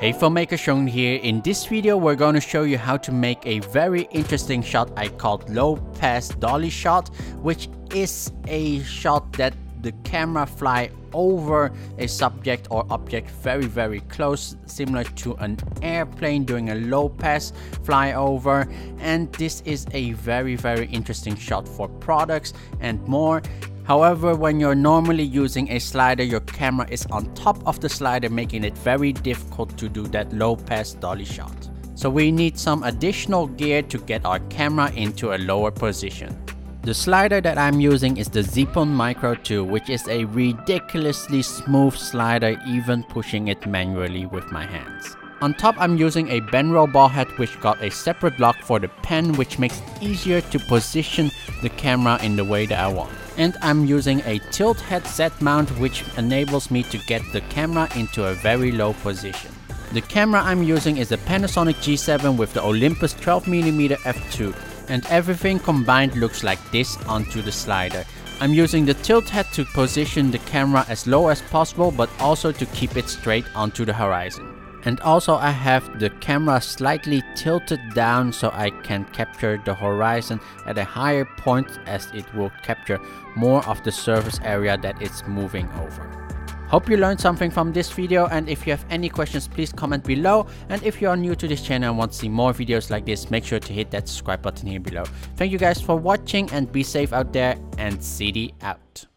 Hey filmmaker, Chung here. In this video we're going to show you how to make a very interesting shot I called low pass dolly shot, which is a shot that the camera fly over a subject or object very close, similar to an airplane doing a low pass flyover. And this is a very interesting shot for products and more. However, when you're normally using a slider, your camera is on top of the slider, making it very difficult to do that low pass dolly shot. So we need some additional gear to get our camera into a lower position. The slider that I'm using is the Zeapon Micro2, which is a ridiculously smooth slider, even pushing it manually with my hands. On top, I'm using a Benro ball head which got a separate lock for the pen, which makes it easier to position the camera in the way that I want. And I'm using a tilt head Z mount, which enables me to get the camera into a very low position. The camera I'm using is a Panasonic G7 with the Olympus 12mm f2, and everything combined looks like this onto the slider. I'm using the tilt head to position the camera as low as possible, but also to keep it straight onto the horizon. And also I have the camera slightly tilted down so I can capture the horizon at a higher point, as it will capture more of the surface area that it's moving over. Hope you learned something from this video, and if you have any questions, please comment below. And if you are new to this channel and want to see more videos like this, make sure to hit that subscribe button here below. Thank you guys for watching, and be safe out there, and CD out.